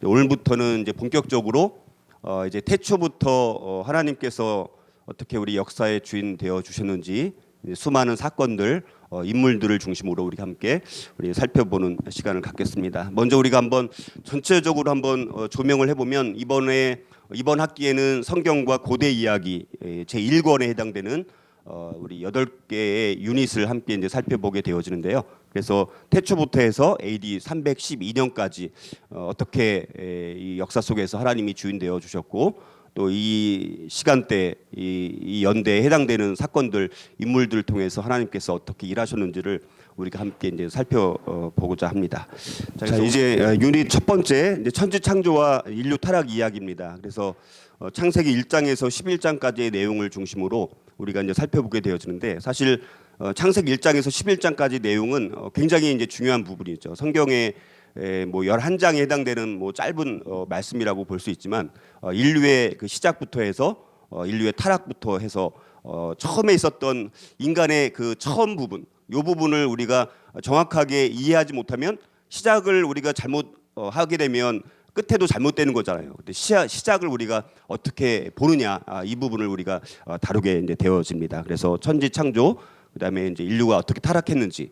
오늘부터는 이제 본격적으로 이제 태초부터 하나님께서 어떻게 우리 역사의 주인 되어 주셨는지 수많은 사건들, 인물들을 중심으로 우리 함께 살펴보는 시간을 갖겠습니다. 먼저 우리가 한번 전체적으로 한번 조명을 해보면 이번 학기에는 성경과 고대 이야기 제 1권에 해당되는 우리 8개의 유닛을 함께 이제 살펴보게 되어지는데요. 그래서 태초부터 해서 AD 312년까지 어떻게 이 역사 속에서 하나님이 주인 되어 주셨고 또 이 시간대 이 연대에 해당되는 사건들 인물들을 통해서 하나님께서 어떻게 일하셨는지를 우리가 함께 이제 살펴보고자 합니다. 자 이제 유닛 첫 번째 이제 천지 창조와 인류 타락 이야기입니다. 그래서 창세기 1장에서 11장까지의 내용을 중심으로 우리가 이제 살펴보게 되어지는데 사실 창세기 1장에서 11장까지 내용은 굉장히 이제 중요한 부분이죠. 성경의 뭐 11장에 해당되는 뭐 짧은 말씀이라고 볼 수 있지만 인류의 그 시작부터 해서 인류의 타락부터 해서 처음에 있었던 인간의 그 처음 부분, 이 부분을 우리가 정확하게 이해하지 못하면 시작을 우리가 잘못 하게 되면 끝에도 잘못되는 거잖아요. 근데 시작을 우리가 어떻게 보느냐, 이 부분을 우리가 다루게 이제 되어집니다. 그래서 천지 창조, 그다음에 이제 인류가 어떻게 타락했는지,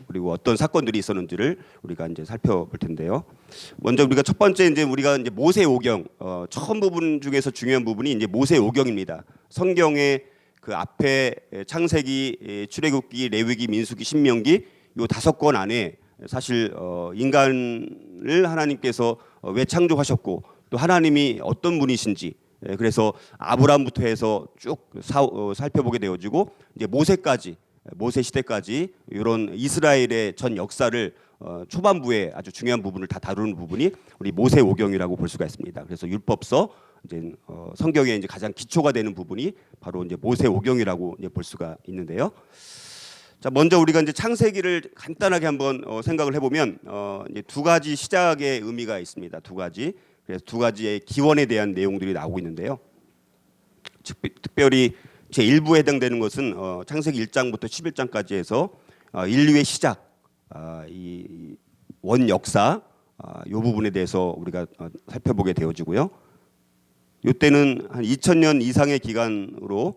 그리고 어떤 사건들이 있었는지를 우리가 이제 살펴볼 텐데요. 먼저 우리가 첫 번째 우리가 이제 모세오경, 처음 부분 중에서 중요한 부분이 이제 모세오경입니다. 성경의 그 앞에 창세기, 출애굽기, 레위기, 민수기, 신명기 요 5권 안에 사실 인간을 하나님께서 왜 창조하셨고 또 하나님이 어떤 분이신지, 그래서 아브라함부터 해서 쭉 살펴보게 되어지고 이제 모세 시대까지 이런 이스라엘의 전 역사를 초반부에 아주 중요한 부분을 다 다루는 부분이 우리 모세오경이라고 볼 수가 있습니다. 그래서 율법서 이제 성경의 이제 가장 기초가 되는 부분이 바로 이제 모세오경이라고 이제 볼 수가 있는데요. 자, 먼저 우리가 이제 창세기를 간단하게 한번 생각을 해보면 이제 두 가지 시작의 의미가 있습니다. 두 가지. 그래서 두 가지의 기원에 대한 내용들이 나오고 있는데요. 특별히 제 1부에 해당되는 것은 창세기 1장부터 11장까지 해서 인류의 시작, 이 원 역사, 이 부분에 대해서 우리가 살펴보게 되어지고요. 이때는 한 2000년 이상의 기간으로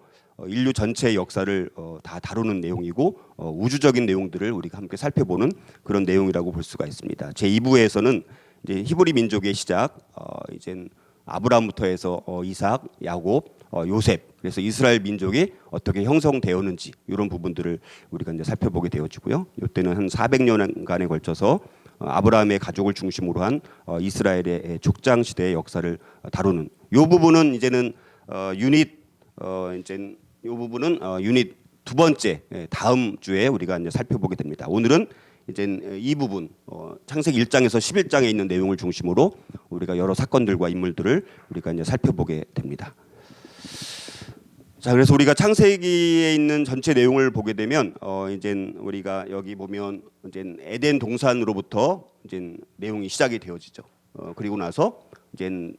인류 전체의 역사를 다 다루는 내용이고 우주적인 내용들을 우리가 함께 살펴보는 그런 내용이라고 볼 수가 있습니다. 제 2부에서는 이제 히브리 민족의 시작, 이제 아브라함부터 해서 이삭, 야곱, 요셉, 그래서 이스라엘 민족이 어떻게 형성되었는지 이런 부분들을 우리가 이제 살펴보게 되어지고요. 이때는 한 400년간에 걸쳐서 아브라함의 가족을 중심으로 한 이스라엘의 족장 시대의 역사를 다루는 이 부분은 이제는 유닛 두 번째 다음 주에 우리가 이제 살펴보게 됩니다. 오늘은 이제 이 부분 창세기 1장에서 11장에 있는 내용을 중심으로 우리가 여러 사건들과 인물들을 우리가 이제 살펴보게 됩니다. 자, 그래서 우리가 창세기에 있는 전체 내용을 보게 되면 이제 우리가 여기 보면 이제 에덴 동산으로부터 이제 내용이 시작이 되어지죠. 그리고 나서 이제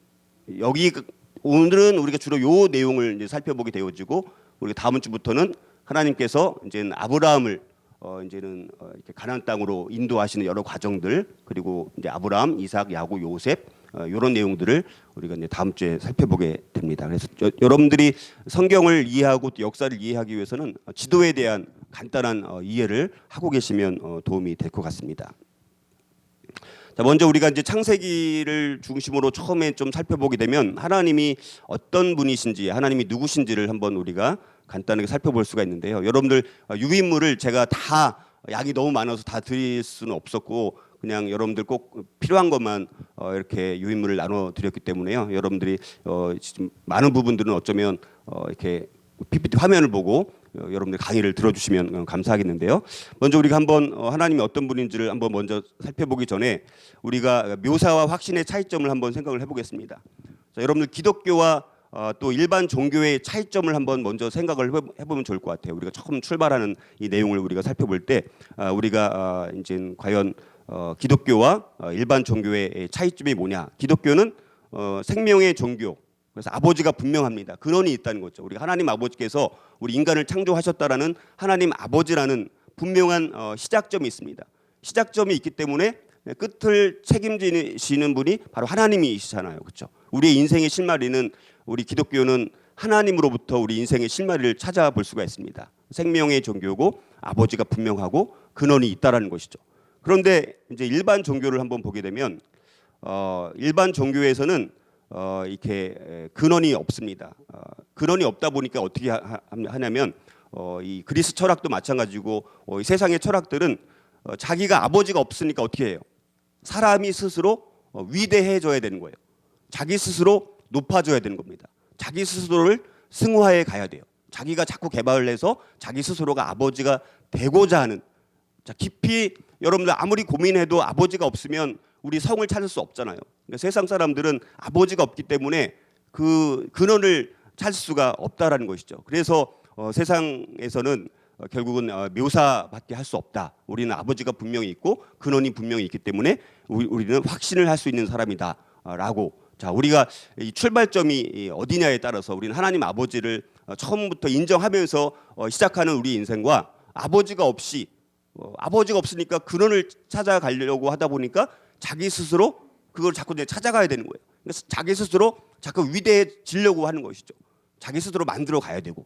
여기 오늘은 우리가 주로 요 내용을 이제 살펴보게 되어지고 우리가 다음 주부터는 하나님께서 이제 아브라함을 이제는 이렇게 가나안 땅으로 인도하시는 여러 과정들, 그리고 이제 아브라함, 이삭, 야곱, 요셉 이런 내용들을 우리가 이제 다음 주에 살펴보게 됩니다. 그래서 여러분들이 성경을 이해하고 또 역사를 이해하기 위해서는 지도에 대한 간단한 이해를 하고 계시면 도움이 될 것 같습니다. 자, 먼저 우리가 이제 창세기를 중심으로 처음에 좀 살펴보게 되면 하나님이 어떤 분이신지, 하나님이 누구신지를 한번 우리가 간단하게 살펴볼 수가 있는데요. 여러분들 유인물을 제가 다 양이 너무 많아서 다 드릴 수는 없었고 그냥 여러분들 꼭 필요한 것만 이렇게 유인물을 나눠 드렸기 때문에요. 여러분들이 지금 많은 부분들은 어쩌면 이렇게 PPT 화면을 보고 여러분들 강의를 들어주시면 감사하겠는데요. 먼저 우리가 한번 하나님이 어떤 분인지를 한번 먼저 살펴보기 전에 우리가 묘사와 확신의 차이점을 한번 생각을 해보겠습니다. 자, 여러분들 기독교와 또 일반 종교의 차이점을 한번 먼저 생각을 해보면 좋을 것 같아요. 우리가 처음 출발하는 이 내용을 우리가 살펴볼 때 우리가 이제 과연 기독교와 일반 종교의 차이점이 뭐냐? 기독교는 생명의 종교. 그래서 아버지가 분명합니다. 근원이 있다는 거죠. 우리 하나님 아버지께서 우리 인간을 창조하셨다라는 하나님 아버지라는 분명한 시작점이 있습니다. 시작점이 있기 때문에 끝을 책임지시는 분이 바로 하나님이시잖아요. 그렇죠? 우리의 인생의 실마리는 우리 기독교는 하나님으로부터 우리 인생의 실마리를 찾아볼 수가 있습니다. 생명의 종교고 아버지가 분명하고 근원이 있다라는 것이죠. 그런데 이제 일반 종교를 한번 보게 되면 일반 종교에서는 이렇게 근원이 없습니다. 근원이 없다 보니까 어떻게 하냐면 이 그리스 철학도 마찬가지고 이 세상의 철학들은 자기가 아버지가 없으니까 어떻게 해요? 사람이 스스로 위대해져야 되는 거예요. 자기 스스로 높아져야 되는 겁니다. 자기 스스로를 승화해 가야 돼요. 자기가 자꾸 개발을 해서 자기 스스로가 아버지가 되고자 하는. 자, 깊이 여러분들 아무리 고민해도 아버지가 없으면 우리 성을 찾을 수 없잖아요. 그러니까 세상 사람들은 아버지가 없기 때문에 그 근원을 찾을 수가 없다라는 것이죠. 그래서 세상에서는 결국은 묘사밖에 할 수 없다. 우리는 아버지가 분명히 있고 근원이 분명히 있기 때문에 우리는 확신을 할 수 있는 사람이다라고. 자, 우리가 이 출발점이 어디냐에 따라서 우리는 하나님 아버지를 처음부터 인정하면서 시작하는 우리 인생과 아버지가 없으니까 근원을 찾아가려고 하다 보니까 자기 스스로 그걸 자꾸 이제 찾아가야 되는 거예요. 그래서 자기 스스로 자꾸 위대해지려고 하는 것이죠. 자기 스스로 만들어 가야 되고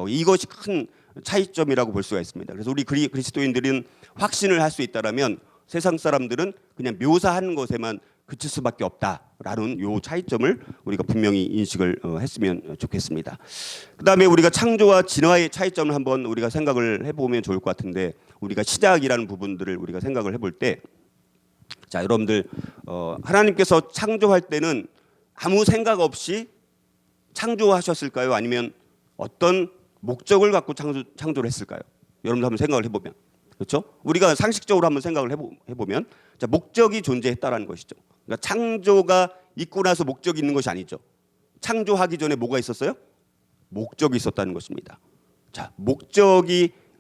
이것이 큰 차이점이라고 볼 수가 있습니다. 그래서 우리 그리스도인들은 확신을 할 수 있다라면 세상 사람들은 그냥 묘사하는 것에만 그칠 수밖에 없다라는 요 차이점을 우리가 분명히 인식을 했으면 좋겠습니다. 그다음에 우리가 창조와 진화의 차이점을 한번 우리가 생각을 해보면 좋을 것 같은데 우리가 시작이라는 부분들을 우리가 생각을 해볼 때 자, 여러분들 하나님께서 창조할 때는 아무 생각 없이 창조하셨을까요? 아니면 어떤 목적을 갖고 창조를 했을까요? 여러분들 한번 생각을 해보면 그렇죠? 우리가 상식적으로 한번 생각을 해보면 자, 목적이 존재했다라는 것이죠. 그러니까 창조가 있고 나서 목적이 있는 것이 아니죠. 창조하기 전에 뭐가 있었어요? 목적이 있었다는 것입니다. 자,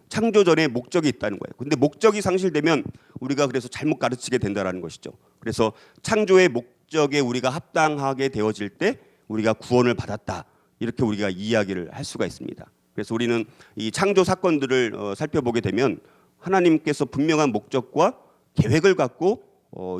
창조 전에 목적이 있다는 거예요. 근데 목적이 상실되면 우리가 그래서 잘못 가르치게 된다라는 것이죠. 그래서 창조의 목적에 우리가 합당하게 되어질 때 우리가 구원을 받았다. 이렇게 우리가 이야기를 할 수가 있습니다. 그래서 우리는 이 창조 사건들을 살펴보게 되면 하나님께서 분명한 목적과 계획을 갖고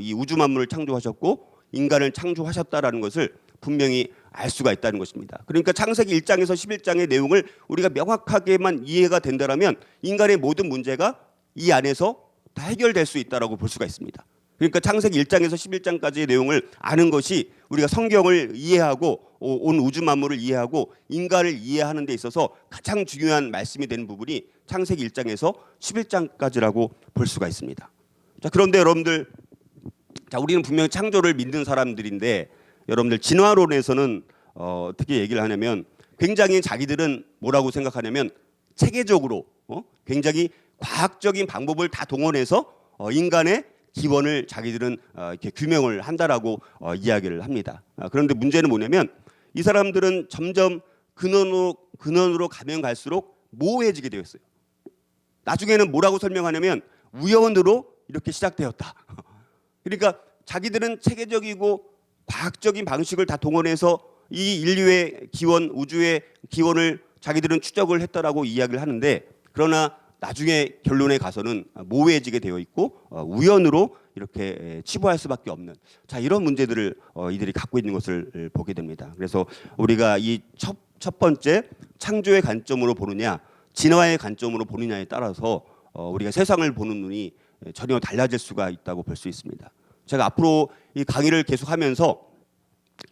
이 우주 만물을 창조하셨고 인간을 창조하셨다라는 것을 분명히 알 수가 있다는 것입니다. 그러니까 창세기 1장에서 11장의 내용을 우리가 명확하게만 이해가 된다라면 인간의 모든 문제가 이 안에서 다 해결될 수 있다라고 볼 수가 있습니다. 그러니까 창세기 1장에서 11장까지의 내용을 아는 것이 우리가 성경을 이해하고 온 우주 만물을 이해하고 인간을 이해하는 데 있어서 가장 중요한 말씀이 되는 부분이 창세기 1장에서 11장까지라고 볼 수가 있습니다. 자, 그런데 여러분들 자, 우리는 분명히 창조를 믿는 사람들인데 여러분들 진화론에서는 어떻게 얘기를 하냐면 굉장히 자기들은 뭐라고 생각하냐면 체계적으로 굉장히 과학적인 방법을 다 동원해서 인간의 기원을 자기들은 이렇게 규명을 한다라고 이야기를 합니다. 그런데 문제는 뭐냐면 이 사람들은 점점 근원으로 가면 갈수록 모호해지게 되었어요. 나중에는 뭐라고 설명하냐면 우연으로 이렇게 시작되었다. 그러니까 자기들은 체계적이고 과학적인 방식을 다 동원해서 이 인류의 기원, 우주의 기원을 자기들은 추적을 했다라고 이야기를 하는데 그러나 나중에 결론에 가서는 모호해지게 되어 있고 우연으로 이렇게 치부할 수밖에 없는 자 이런 문제들을 이들이 갖고 있는 것을 보게 됩니다. 그래서 우리가 이 첫 번째 창조의 관점으로 보느냐 진화의 관점으로 보느냐에 따라서 우리가 세상을 보는 눈이 전혀 달라질 수가 있다고 볼 수 있습니다. 제가 앞으로 이 강의를 계속하면서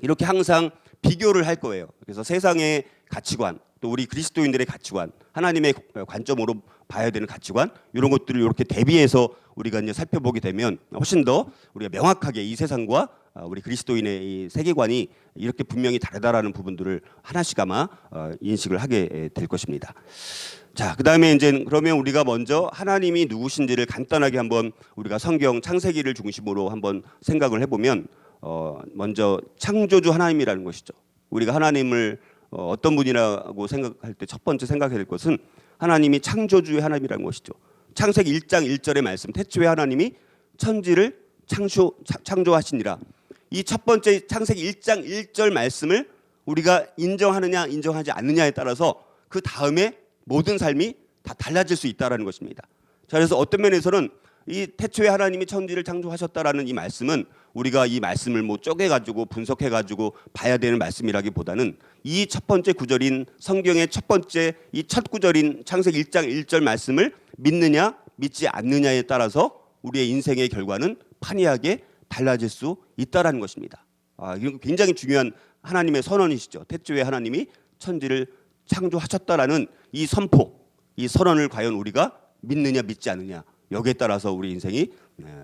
이렇게 항상 비교를 할 거예요. 그래서 세상의 가치관, 또 우리 그리스도인들의 가치관, 하나님의 관점으로 봐야 되는 가치관 이런 것들을 이렇게 대비해서 우리가 이제 살펴보게 되면 훨씬 더 우리가 명확하게 이 세상과 우리 그리스도인의 이 세계관이 이렇게 분명히 다르다라는 부분들을 하나씩 아마 인식을 하게 될 것입니다. 자, 그다음에 이제 그러면 우리가 먼저 하나님이 누구신지를 간단하게 한번 우리가 성경 창세기를 중심으로 한번 생각을 해보면 먼저 창조주 하나님이라는 것이죠. 우리가 하나님을 어떤 분이라고 생각할 때 첫 번째 생각해야 될 것은 하나님이 창조주의 하나님이라는 것이죠. 창세기 1장 1절의 말씀 태초에 하나님이 천지를 창조하시니라. 이 첫 번째 창세기 1장 1절 말씀을 우리가 인정하느냐 인정하지 않느냐에 따라서 그 다음에 모든 삶이 다 달라질 수 있다는 것입니다. 자, 그래서 어떤 면에서는 이 태초에 하나님이 천지를 창조하셨다라는 이 말씀은 우리가 이 말씀을 뭐 쪼개가지고 분석해가지고 봐야 되는 말씀이라기보다는 이 첫 번째 구절인 성경의 첫 번째 이 첫 구절인 창세기 1장 1절 말씀을 믿느냐 믿지 않느냐에 따라서 우리의 인생의 결과는 판이하게 달라질 수 있다라는 것입니다. 이건 굉장히 중요한 하나님의 선언이시죠. 태초에 하나님이 천지를 창조하셨다라는 이 선포, 이 선언을 과연 우리가 믿느냐 믿지 않느냐 여기에 따라서 우리 인생이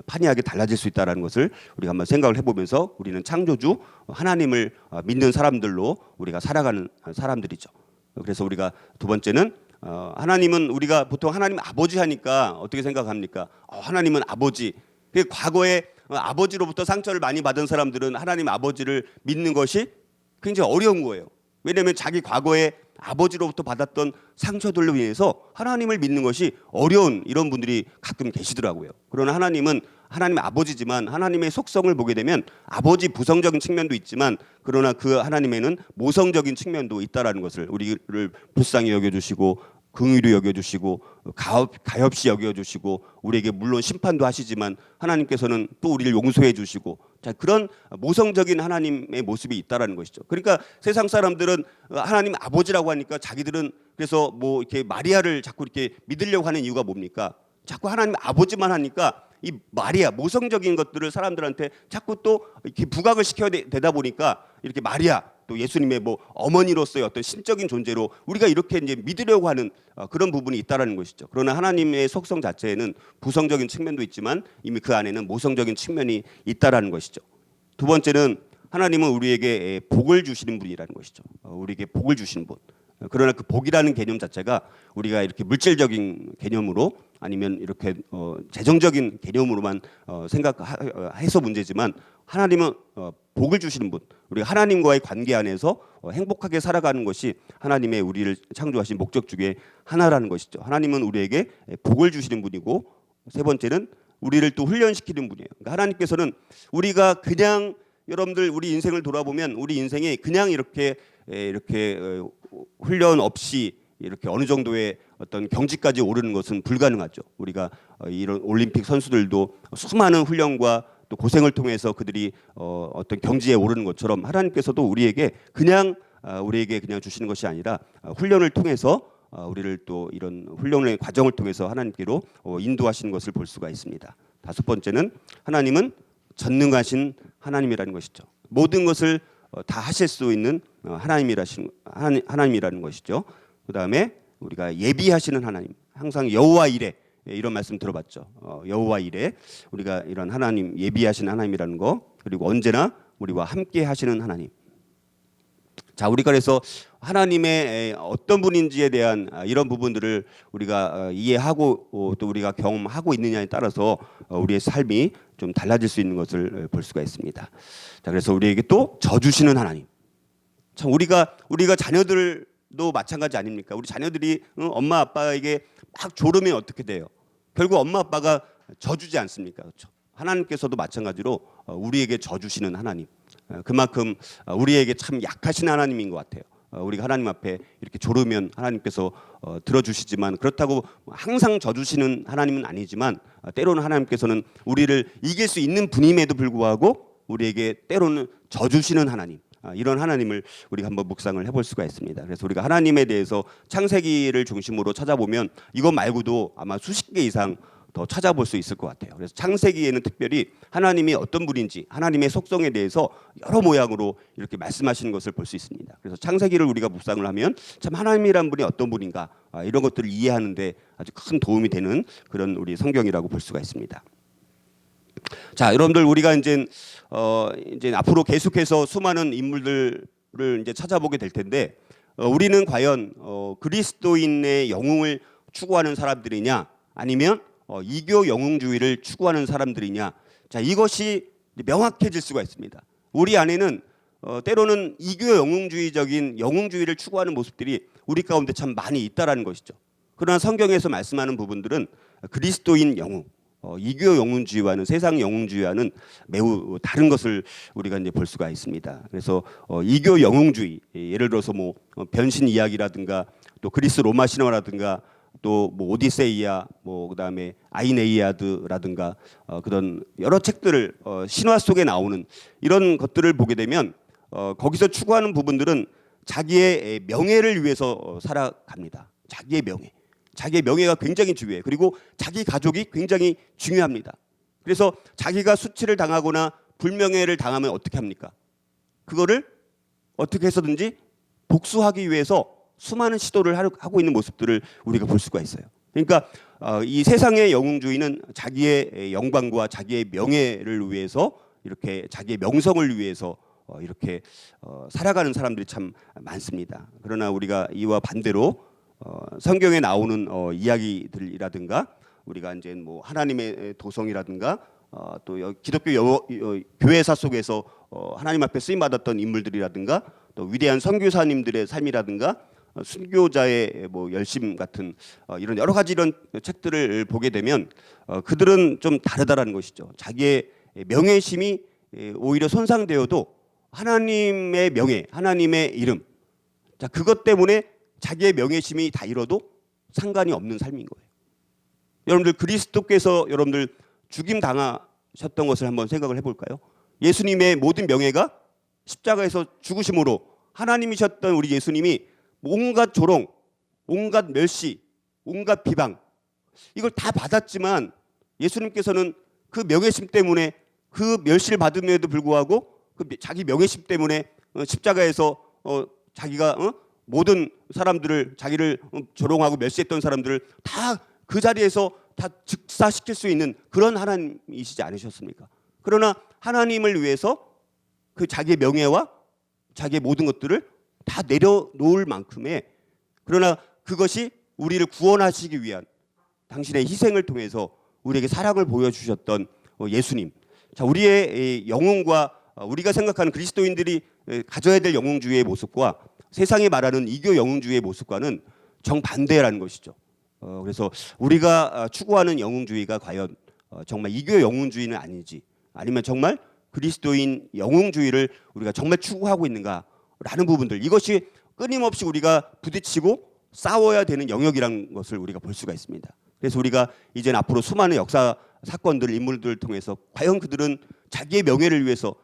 판이하게 달라질 수 있다는 것을 우리가 한번 생각을 해보면서 우리는 창조주 하나님을 믿는 사람들로 우리가 살아가는 사람들이죠. 그래서 우리가 두 번째는 하나님은 우리가 보통 하나님 아버지 하니까 어떻게 생각합니까? 하나님은 아버지. 과거에 아버지로부터 상처를 많이 받은 사람들은 하나님 아버지를 믿는 것이 굉장히 어려운 거예요. 왜냐하면 자기 과거에 아버지로부터 받았던 상처들로 인해서 하나님을 믿는 것이 어려운 이런 분들이 가끔 계시더라고요. 그러나 하나님은 하나님 아버지지만 하나님의 속성을 보게 되면 아버지 부성적인 측면도 있지만 그러나 그 하나님에는 모성적인 측면도 있다라는 것을 우리를 불쌍히 여겨주시고 긍휼히 여겨주시고 가엾이 여겨주시고 우리에게 물론 심판도 하시지만 하나님께서는 또 우리를 용서해 주시고 자 그런 모성적인 하나님의 모습이 있다라는 것이죠. 그러니까 세상 사람들은 하나님 아버지라고 하니까 자기들은 그래서 뭐 이렇게 마리아를 자꾸 이렇게 믿으려고 하는 이유가 뭡니까? 자꾸 하나님 아버지만 하니까 이 마리아 모성적인 것들을 사람들한테 자꾸 또 이렇게 부각을 시켜야 되다 보니까 이렇게 마리아 또 예수님의 뭐 어머니로서의 어떤 신적인 존재로 우리가 이렇게 이제 믿으려고 하는 그런 부분이 있다라는 것이죠. 그러나 하나님의 속성 자체에는 부성적인 측면도 있지만 이미 그 안에는 모성적인 측면이 있다라는 것이죠. 두 번째는 하나님은 우리에게 복을 주시는 분이라는 것이죠. 우리에게 복을 주시는 분. 그러나 그 복이라는 개념 자체가 우리가 이렇게 물질적인 개념으로 아니면 이렇게 재정적인 개념으로만 생각해서 문제지만 하나님은 복을 주시는 분, 우리가 하나님과의 관계 안에서 행복하게 살아가는 것이 하나님의 우리를 창조하신 목적 중에 하나라는 것이죠. 하나님은 우리에게 복을 주시는 분이고 세 번째는 우리를 또 훈련시키는 분이에요. 그러니까 하나님께서는 우리가 그냥 여러분들 우리 인생을 돌아보면 우리 인생이 그냥 이렇게 훈련 없이 이렇게 어느 정도의 어떤 경지까지 오르는 것은 불가능하죠. 우리가 이런 올림픽 선수들도 수많은 훈련과 또 고생을 통해서 그들이 어떤 경지에 오르는 것처럼 하나님께서도 우리에게 그냥 주시는 것이 아니라 훈련을 통해서 우리를 또 이런 훈련의 과정을 통해서 하나님께로 인도하시는 것을 볼 수가 있습니다. 다섯 번째는 하나님은 전능하신 하나님이라는 것이죠. 모든 것을 다 하실 수 있는 하나님이라는 것이죠. 그다음에 우리가 예비하시는 하나님, 항상 여호와 이레 이런 말씀 들어봤죠. 여호와 이레 우리가 이런 하나님 예비하시는 하나님이라는 거 그리고 언제나 우리와 함께 하시는 하나님. 자, 우리가 그래서 하나님의 어떤 분인지에 대한 이런 부분들을 우리가 이해하고 또 우리가 경험하고 있느냐에 따라서 우리의 삶이 좀 달라질 수 있는 것을 볼 수가 있습니다. 자, 그래서 우리에게 또 져주시는 하나님. 참 우리가 자녀들도 마찬가지 아닙니까? 우리 자녀들이 엄마 아빠에게 막 조르면 어떻게 돼요? 결국 엄마 아빠가 져주지 않습니까? 그렇죠? 하나님께서도 마찬가지로 우리에게 져주시는 하나님. 그만큼 우리에게 참 약하신 하나님인 것 같아요. 우리가 하나님 앞에 이렇게 조르면 하나님께서 들어주시지만 그렇다고 항상 져주시는 하나님은 아니지만 때로는 하나님께서는 우리를 이길 수 있는 분임에도 불구하고 우리에게 때로는 져주시는 하나님. 이런 하나님을 우리가 한번 묵상을 해볼 수가 있습니다. 그래서 우리가 하나님에 대해서 창세기를 중심으로 찾아보면 이것 말고도 아마 수십 개 이상 더 찾아볼 수 있을 것 같아요. 그래서 창세기에는 특별히 하나님이 어떤 분인지 하나님의 속성에 대해서 여러 모양으로 이렇게 말씀하시는 것을 볼 수 있습니다. 그래서 창세기를 우리가 묵상을 하면 참 하나님이란 분이 어떤 분인가 이런 것들을 이해하는데 아주 큰 도움이 되는 그런 우리 성경이라고 볼 수가 있습니다. 자, 여러분들 우리가 이제 앞으로 계속해서 수많은 인물들을 이제 찾아보게 될 텐데 우리는 과연 그리스도인의 영웅을 추구하는 사람들이냐 아니면 이교 영웅주의를 추구하는 사람들이냐. 자, 이것이 명확해질 수가 있습니다. 우리 안에는 때로는 이교 영웅주의적인 영웅주의를 추구하는 모습들이 우리 가운데 참 많이 있다라는 것이죠. 그러나 성경에서 말씀하는 부분들은 그리스도인 영웅, 이교 영웅주의와는 세상 영웅주의와는 매우 다른 것을 우리가 이제 볼 수가 있습니다. 그래서 이교 영웅주의, 예를 들어서 뭐 변신 이야기라든가 또 그리스 로마 신화라든가 또 뭐 오디세이아, 뭐 그다음에 아이네이아드라든가 그런 여러 책들을 신화 속에 나오는 이런 것들을 보게 되면 거기서 추구하는 부분들은 자기의 명예를 위해서 살아갑니다. 자기의 명예. 자기의 명예가 굉장히 중요해요. 그리고 자기 가족이 굉장히 중요합니다. 그래서 자기가 수치를 당하거나 불명예를 당하면 어떻게 합니까? 그거를 어떻게 해서든지 복수하기 위해서 수많은 시도를 하고 있는 모습들을 우리가 볼 수가 있어요. 그러니까 이 세상의 영웅주의는 자기의 영광과 자기의 명예를 위해서 이렇게 자기의 명성을 위해서 이렇게 살아가는 사람들이 참 많습니다. 그러나 우리가 이와 반대로 성경에 나오는 이야기들이라든가 우리가 이제 뭐 하나님의 도성이라든가 또 기독교 교회사 속에서 하나님 앞에 쓰임 받았던 인물들이라든가 또 위대한 선교사님들의 삶이라든가 순교자의 뭐 열심 같은 이런 여러 가지 이런 책들을 보게 되면 그들은 좀 다르다라는 것이죠. 자기의 명예심이 오히려 손상되어도 하나님의 명예, 하나님의 이름, 자 그것 때문에 자기의 명예심이 다 잃어도 상관이 없는 삶인 거예요. 여러분들 그리스도께서 여러분들 죽임 당하셨던 것을 한번 생각을 해볼까요? 예수님의 모든 명예가 십자가에서 죽으심으로 하나님이셨던 우리 예수님이 온갖 조롱, 온갖 멸시, 온갖 비방 이걸 다 받았지만 예수님께서는 그 명예심 때문에 그 멸시를 받음에도 불구하고 그 자기 명예심 때문에 십자가에서 자기가 모든 사람들을 자기를 조롱하고 멸시했던 사람들을 다 그 자리에서 다 즉사시킬 수 있는 그런 하나님이시지 않으셨습니까? 그러나 하나님을 위해서 그 자기의 명예와 자기의 모든 것들을 다 내려놓을 만큼의 그러나 그것이 우리를 구원하시기 위한 당신의 희생을 통해서 우리에게 사랑을 보여주셨던 예수님. 자, 우리의 영웅과 우리가 생각하는 그리스도인들이 가져야 될 영웅주의의 모습과 세상이 말하는 이교 영웅주의의 모습과는 정반대라는 것이죠. 그래서 우리가 추구하는 영웅주의가 과연 정말 이교 영웅주의는 아닌지 아니면 정말 그리스도인 영웅주의를 우리가 정말 추구하고 있는가라는 부분들 이것이 끊임없이 우리가 부딪히고 싸워야 되는 영역이라는 것을 우리가 볼 수가 있습니다. 그래서 우리가 이제는 앞으로 수많은 역사 사건들 인물들을 통해서 과연 그들은 자기의 명예를 위해서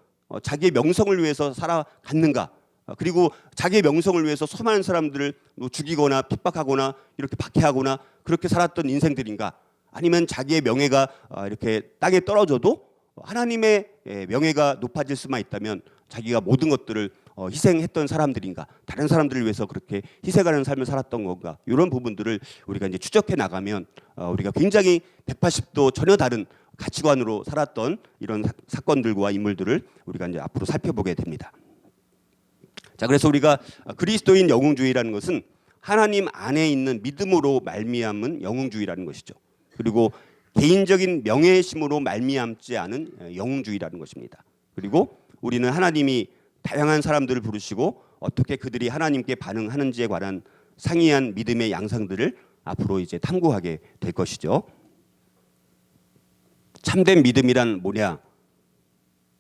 자기의 명성을 위해서 살아갔는가 그리고 자기의 명성을 위해서 수많은 사람들을 죽이거나 핍박하거나 이렇게 박해하거나 그렇게 살았던 인생들인가 아니면 자기의 명예가 이렇게 땅에 떨어져도 하나님의 명예가 높아질 수만 있다면 자기가 모든 것들을 희생했던 사람들인가 다른 사람들을 위해서 그렇게 희생하는 삶을 살았던 건가 이런 부분들을 우리가 이제 추적해 나가면 우리가 굉장히 180도 전혀 다른 가치관으로 살았던 이런 사건들과 인물들을 우리가 이제 앞으로 살펴보게 됩니다. 자, 그래서 우리가 그리스도인 영웅주의라는 것은 하나님 안에 있는 믿음으로 말미암은 영웅주의라는 것이죠. 그리고 개인적인 명예심으로 말미암지 않은 영웅주의라는 것입니다. 그리고 우리는 하나님이 다양한 사람들을 부르시고 어떻게 그들이 하나님께 반응하는지에 관한 상이한 믿음의 양상들을 앞으로 이제 탐구하게 될 것이죠. 참된 믿음이란 뭐냐?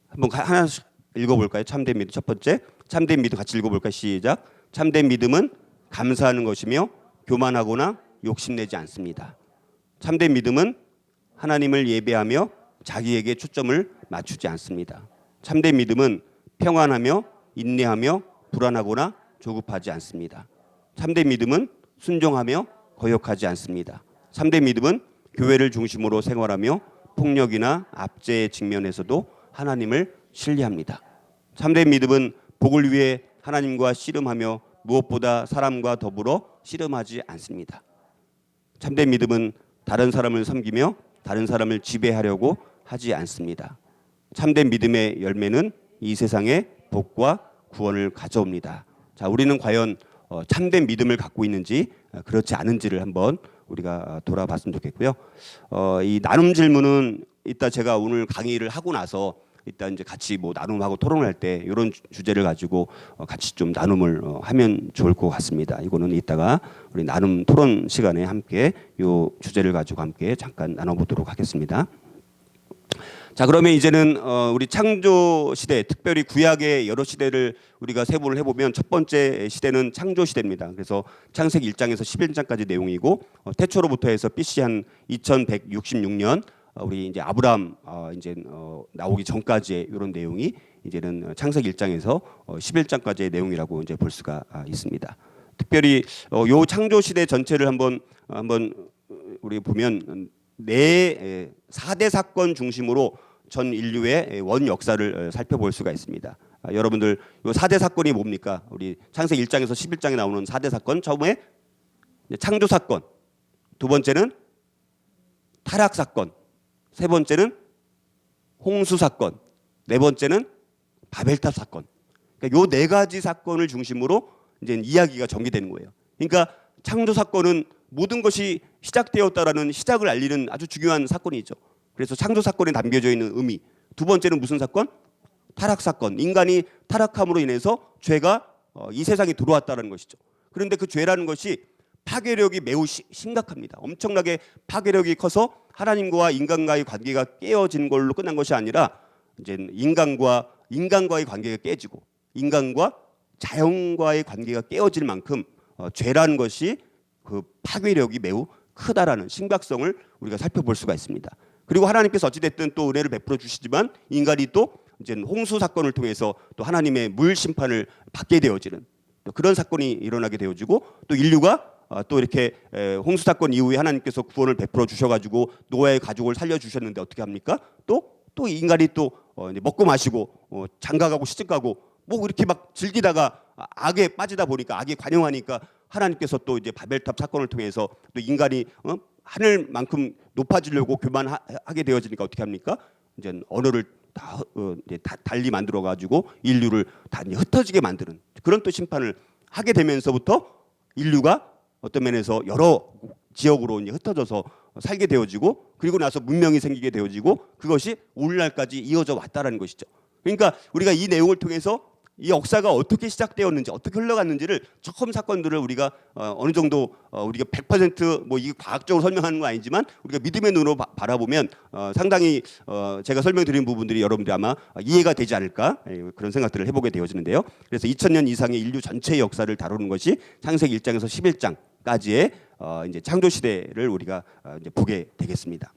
한번 하나씩 읽어볼까요? 참된 믿음 첫 번째 참된 믿음 같이 읽어볼까요? 시작. 참된 믿음은 감사하는 것이며 교만하거나 욕심내지 않습니다. 참된 믿음은 하나님을 예배하며 자기에게 초점을 맞추지 않습니다. 참된 믿음은 평안하며 인내하며 불안하거나 조급하지 않습니다. 참된 믿음은 순종하며 거역하지 않습니다. 참된 믿음은 교회를 중심으로 생활하며 폭력이나 압제의 직면에서도 하나님을 신뢰합니다. 참된 믿음은 복을 위해 하나님과 씨름하며 무엇보다 사람과 더불어 씨름하지 않습니다. 참된 믿음은 다른 사람을 섬기며 다른 사람을 지배하려고 하지 않습니다. 참된 믿음의 열매는 이 세상에 복과 구원을 가져옵니다. 자, 우리는 과연 참된 믿음을 갖고 있는지 그렇지 않은지를 한번 우리가 돌아봤으면 좋겠고요. 이 나눔 질문은 이따 제가 오늘 강의를 하고 나서 이따 이제 같이 뭐 나눔하고 토론할 때 이런 주제를 가지고 같이 좀 나눔을 하면 좋을 것 같습니다. 이거는 이따가 우리 나눔 토론 시간에 함께 이 주제를 가지고 함께 잠깐 나눠보도록 하겠습니다. 자, 그러면 이제는 우리 창조 시대, 특별히 구약의 여러 시대를 우리가 세분을 해보면 첫 번째 시대는 창조 시대입니다. 그래서 창세기 1장에서 11장까지 내용이고 태초로부터 해서 BC 한 2166년 우리 이제 아브라함 이제 나오기 전까지의 이런 내용이 이제는 창세기 1장에서 11장까지의 내용이라고 이제 볼 수가 있습니다. 특별히 요 창조 시대 전체를 한번 우리 보면 4대 사건 중심으로 전 인류의 원 역사를 살펴볼 수가 있습니다. 여러분들 요 4대 사건이 뭡니까? 우리 창세기 1장에서 11장에 나오는 4대 사건. 처음에 창조 사건, 두 번째는 타락 사건, 세 번째는 홍수 사건, 네 번째는 바벨탑 사건. 그러니까 요 4가지 사건을 중심으로 이제 이야기가 전개되는 거예요. 그러니까 창조 사건은 모든 것이 시작되었다라는 시작을 알리는 아주 중요한 사건이죠. 그래서 창조 사건에 담겨져 있는 의미. 두 번째는 무슨 사건? 타락 사건. 인간이 타락함으로 인해서 죄가 이 세상에 들어왔다는 것이죠. 그런데 그 죄라는 것이 파괴력이 매우 심각합니다. 엄청나게 파괴력이 커서 하나님과 인간과의 관계가 깨어진 걸로 끝난 것이 아니라 이제 인간과의 관계가 깨지고 인간과 자연과의 관계가 깨어질 만큼 죄라는 것이 그 파괴력이 매우 크다라는 심각성을 우리가 살펴볼 수가 있습니다. 그리고 하나님께서 어찌됐든 또 은혜를 베풀어 주시지만 인간이 또 이제 홍수 사건을 통해서 또 하나님의 물 심판을 받게 되어지는 또 그런 사건이 일어나게 되어지고 또 인류가 또 이렇게 홍수 사건 이후에 하나님께서 구원을 베풀어 주셔가지고 노아의 가족을 살려 주셨는데 어떻게 합니까? 또 인간이 또 먹고 마시고 장가가고 시집가고 뭐 이렇게 막 즐기다가 악에 빠지다 보니까 악에 관영하니까 하나님께서 또 이제 바벨탑 사건을 통해서 또 인간이 하늘만큼 높아지려고 교만하게 되어지니까 어떻게 합니까? 이제 언어를 다 달리 만들어 가지고 인류를 다 흩어지게 만드는 그런 또 심판을 하게 되면서부터 인류가 어떤 면에서 여러 지역으로 이제 흩어져서 살게 되어지고 그리고 나서 문명이 생기게 되어지고 그것이 오늘날까지 이어져 왔다라는 것이죠. 그러니까 우리가 이 내용을 통해서 이 역사가 어떻게 시작되었는지 어떻게 흘러갔는지를 처음 사건들을 우리가 어느 정도 우리가 100%뭐 이게 과학적으로 설명하는 건 아니지만 우리가 믿음의 눈으로 바라보면 상당히 제가 설명드린 부분들이 여러분들이 아마 이해가 되지 않을까 그런 생각들을 해보게 되어지는데요. 그래서 2000년 이상의 인류 전체의 역사를 다루는 것이 창세기 1장에서 11장까지의 이제 창조 시대를 우리가 이제 보게 되겠습니다.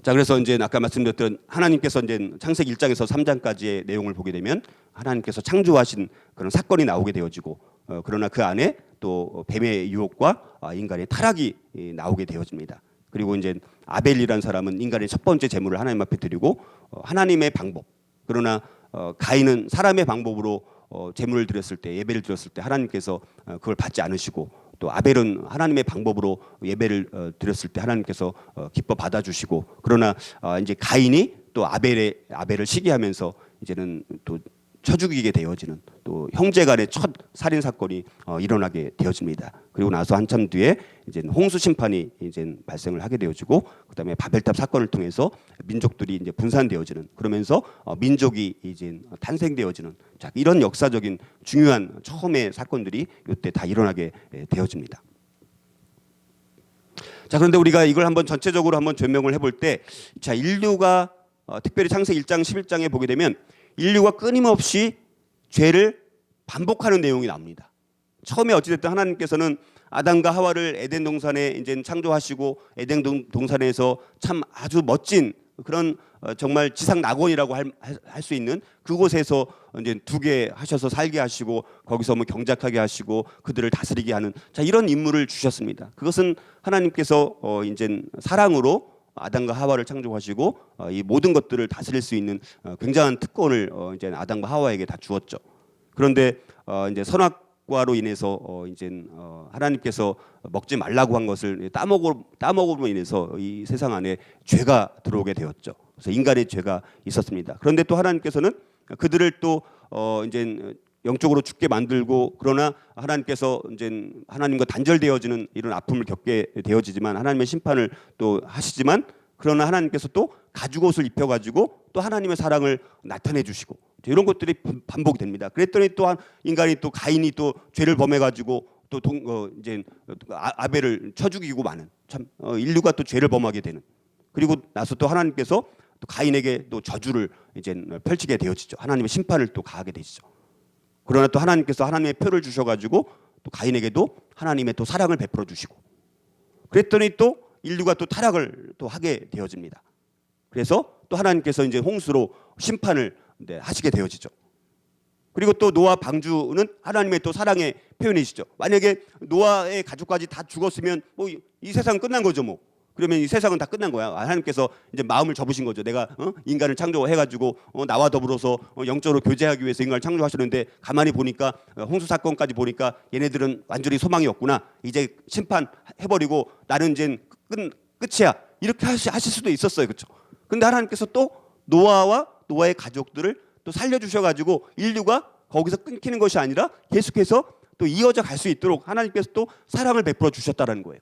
자, 그래서 이제 아까 말씀드렸던 하나님께서 이제 창세기 1장에서 3장까지의 내용을 보게 되면 하나님께서 창조하신 그런 사건이 나오게 되어지고 그러나 그 안에 또 뱀의 유혹과 인간의 타락이 나오게 되어집니다. 그리고 이제 아벨이라는 사람은 인간의 첫 번째 제물을 하나님 앞에 드리고 하나님의 방법 그러나 가인은 사람의 방법으로 제물을 드렸을 때 예배를 드렸을 때 하나님께서 그걸 받지 않으시고 또 아벨은 하나님의 방법으로 예배를 드렸을 때 하나님께서 기뻐 받아주시고 그러나 이제 가인이 또 아벨을 시기하면서 이제는 또 쳐 죽이게 되어지는 또 형제간의 첫 살인 사건이 일어나게 되어집니다. 그리고 나서 한참 뒤에 이제 홍수 심판이 이제 발생을 하게 되어지고 그다음에 바벨탑 사건을 통해서 민족들이 이제 분산되어지는 그러면서 민족이 이제 탄생되어지는 자 이런 역사적인 중요한 처음의 사건들이 이때 다 일어나게 되어집니다. 자 그런데 우리가 이걸 한번 전체적으로 한번 조명을 해볼 때 자 인류가 특별히 창세기 1장 11장에 보게 되면 인류가 끊임없이 죄를 반복하는 내용이 나옵니다. 처음에 어찌됐든 하나님께서는 아담과 하와를 에덴 동산에 이제 창조하시고 에덴 동산에서 참 아주 멋진 그런 정말 지상 낙원이라고 할 수 있는 그곳에서 이제 두게 하셔서 살게 하시고 거기서 뭐 경작하게 하시고 그들을 다스리게 하는 자 이런 임무를 주셨습니다. 그것은 하나님께서 이제 사랑으로 아담과 하와를 창조하시고 이 모든 것들을 다스릴 수 있는 굉장한 특권을 이제 아담과 하와에게 다 주었죠. 그런데 이제 선악과로 인해서 이제 하나님께서 먹지 말라고 한 것을 따먹음으로 인해서 이 세상 안에 죄가 들어오게 되었죠. 그래서 인간의 죄가 있었습니다. 그런데 또 하나님께서는 그들을 또 이제 영적으로 죽게 만들고 그러나 하나님께서 이제 하나님과 단절되어지는 이런 아픔을 겪게 되어지지만 하나님의 심판을 또 하시지만 그러나 하나님께서 또 가죽옷을 입혀가지고 또 하나님의 사랑을 나타내 주시고 이런 것들이 반복이 됩니다. 그랬더니 또 인간이 또 가인이 또 죄를 범해가지고 또 이제 아벨을 쳐 죽이고 마는 참 인류가 또 죄를 범하게 되는 그리고 나서 또 하나님께서 또 가인에게 또 저주를 이제 펼치게 되어지죠. 하나님의 심판을 또 가하게 되시죠. 그러나 또 하나님께서 하나님의 표를 주셔가지고 또 가인에게도 하나님의 또 사랑을 베풀어 주시고, 그랬더니 또 인류가 또 타락을 또 하게 되어집니다. 그래서 또 하나님께서 이제 홍수로 심판을 하시게 되어지죠. 그리고 또 노아 방주는 하나님의 또 사랑의 표현이시죠. 만약에 노아의 가족까지 다 죽었으면 뭐 이 세상은 끝난 거죠, 뭐. 그러면 이 세상은 다 끝난 거야. 하나님께서 이제 마음을 접으신 거죠. 내가 인간을 창조해가지고 나와 더불어서 영적으로 교제하기 위해서 인간을 창조하셨는데, 가만히 보니까 홍수 사건까지 보니까 얘네들은 완전히 소망이 없구나. 이제 심판해버리고 나는 이제 끝이야. 이렇게 하실 수도 있었어요, 그렇죠? 근데 하나님께서 또 노아와 노아의 가족들을 또 살려주셔가지고 인류가 거기서 끊기는 것이 아니라 계속해서 또 이어져 갈 수 있도록 하나님께서 또 사랑을 베풀어 주셨다는 거예요.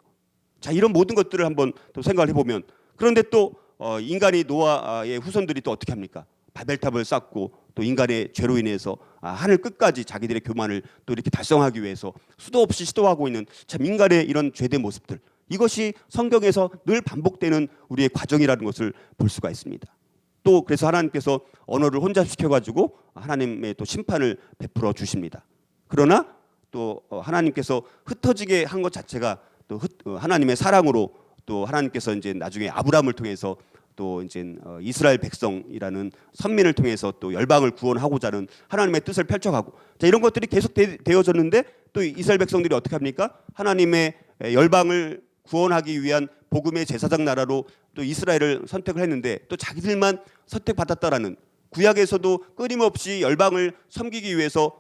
자, 이런 모든 것들을 한번 또 생각을 해보면, 그런데 또 인간이 노아의 후손들이 또 어떻게 합니까? 바벨탑을 쌓고 또 인간의 죄로 인해서 하늘 끝까지 자기들의 교만을 또 이렇게 달성하기 위해서 수도 없이 시도하고 있는 참 인간의 이런 죄된 모습들, 이것이 성경에서 늘 반복되는 우리의 과정이라는 것을 볼 수가 있습니다. 또 그래서 하나님께서 언어를 혼잡시켜가지고 하나님의 또 심판을 베풀어 주십니다. 그러나 또 하나님께서 흩어지게 한 것 자체가 또 하나님의 사랑으로, 또 하나님께서 이제 나중에 아브라함을 통해서 또 이제 이스라엘 백성이라는 선민을 통해서 또 열방을 구원하고자 하는 하나님의 뜻을 펼쳐가고, 자, 이런 것들이 계속 되어졌는데 또 이스라엘 백성들이 어떻게 합니까? 하나님의 열방을 구원하기 위한 복음의 제사장 나라로 또 이스라엘을 선택을 했는데, 또 자기들만 선택받았다라는, 구약에서도 끊임없이 열방을 섬기기 위해서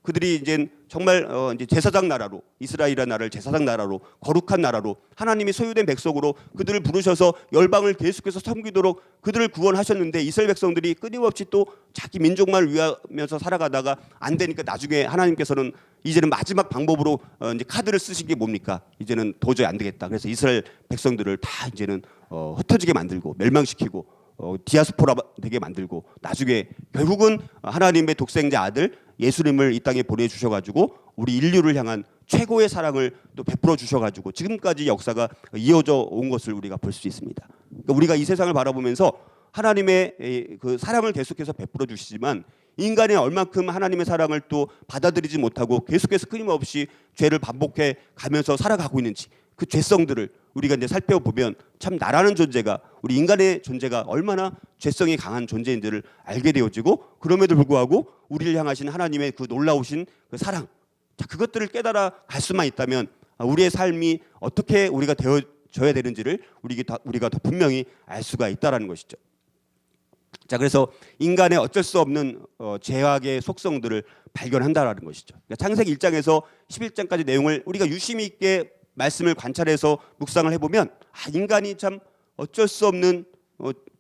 그들이 이제 정말 이제 제사장 나라로, 이스라엘이라는 나라를 제사장 나라로, 거룩한 나라로, 하나님이 소유된 백성으로 그들을 부르셔서 열방을 계속해서 섬기도록 그들을 구원하셨는데, 이스라엘 백성들이 끊임없이 또 자기 민족만을 위하면서 살아가다가 안 되니까 나중에 하나님께서는 이제는 마지막 방법으로 이제 카드를 쓰신 게 뭡니까? 이제는 도저히 안 되겠다. 그래서 이스라엘 백성들을 다 이제는 흩어지게 만들고 멸망시키고 디아스포라 되게 만들고, 나중에 결국은 하나님의 독생자 아들 예수님을 이 땅에 보내주셔가지고 우리 인류를 향한 최고의 사랑을 또 베풀어 주셔가지고 지금까지 역사가 이어져 온 것을 우리가 볼 수 있습니다. 그러니까 우리가 이 세상을 바라보면서 하나님의 그 사랑을 계속해서 베풀어 주시지만, 인간이 얼만큼 하나님의 사랑을 또 받아들이지 못하고 계속해서 끊임없이 죄를 반복해 가면서 살아가고 있는지, 그 죄성들을 우리가 이제 살펴보면 참 나라는 존재가, 우리 인간의 존재가 얼마나 죄성이 강한 존재인지를 알게 되어지고, 그럼에도 불구하고 우리를 향하신 하나님의 그 놀라우신 그 사랑, 자, 그것들을 깨달아 갈 수만 있다면 우리의 삶이 어떻게 우리가 되어져야 되는지를 우리가 더 분명히 알 수가 있다라는 것이죠. 자, 그래서 인간의 어쩔 수 없는 죄악의 속성들을 발견한다라는 것이죠. 그러니까 창세기 1장에서 11장까지 내용을 우리가 유심히 있게 말씀을 관찰해서 묵상을 해보면, 인간이 참 어쩔 수 없는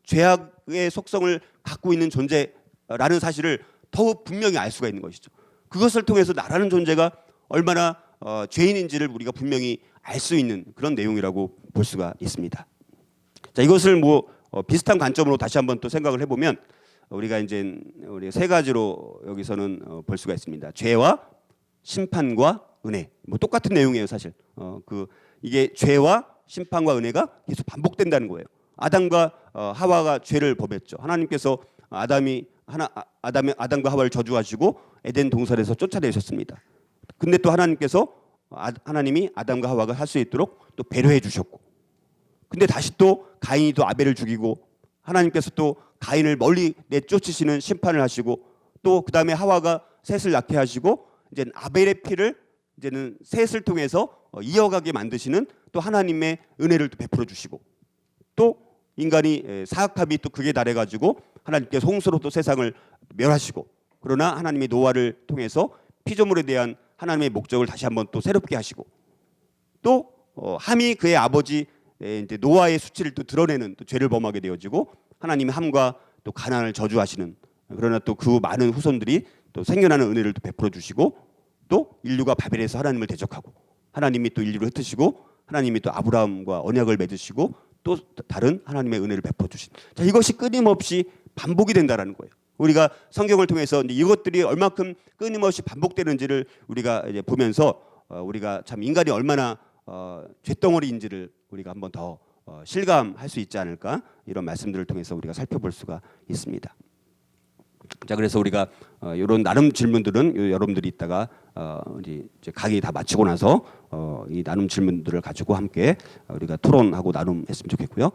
죄악의 속성을 갖고 있는 존재라는 사실을 더욱 분명히 알 수가 있는 것이죠. 그것을 통해서 나라는 존재가 얼마나 죄인인지를 우리가 분명히 알 수 있는 그런 내용이라고 볼 수가 있습니다. 자, 이것을 비슷한 관점으로 다시 한번 또 생각을 해보면, 우리가 이제 우리 세 가지로 여기서는 볼 수가 있습니다. 죄와 심판과 은혜, 똑같은 내용이에요, 사실. 이게 죄와 심판과 은혜가 계속 반복된다는 거예요. 아담과 하와가 죄를 범했죠. 하나님께서 아담과 하와를 저주하시고 에덴 동산에서 쫓아내셨습니다. 근데 또 하나님이 아담과 하와가 할 수 있도록 또 배려해 주셨고, 근데 다시 또 가인이 또 아벨을 죽이고, 하나님께서 또 가인을 멀리 내쫓으시는 심판을 하시고, 또 그 다음에 하와가 셋을 낳게 하시고, 이제 아벨의 피를 이제는 셋을 통해서 이어가게 만드시는 또 하나님의 은혜를 또 베풀어 주시고, 또 인간이 사악함이 또 극에 달해 가지고 하나님께서 홍수로 또 세상을 멸하시고, 그러나 하나님이 노아를 통해서 피조물에 대한 하나님의 목적을 다시 한번 또 새롭게 하시고, 또 함이 그의 아버지 이제 노아의 수치를 또 드러내는 또 죄를 범하게 되어지고, 하나님이 함과 또 가나안을 저주하시는, 그러나 또 그 많은 후손들이 또 생겨나는 은혜를 또 베풀어 주시고, 또 인류가 바벨에서 하나님을 대적하고 하나님이 또 인류를 흩으시고, 하나님이 또 아브라함과 언약을 맺으시고, 또 다른 하나님의 은혜를 베풀어 주신, 자, 이것이 끊임없이 반복이 된다라는 거예요. 우리가 성경을 통해서 이제 이것들이 얼마큼 끊임없이 반복되는지를 우리가 이제 보면서 우리가 참 인간이 얼마나 쇳덩어리인지를 우리가 한번 더 실감할 수 있지 않을까 이런 말씀들을 통해서 우리가 살펴볼 수가 있습니다. 자, 그래서 우리가 이런 나눔 질문들은 여러분들이 이따가 이제 강의 다 마치고 나서 이 나눔 질문들을 가지고 함께 우리가 토론하고 나눔했으면 좋겠고요.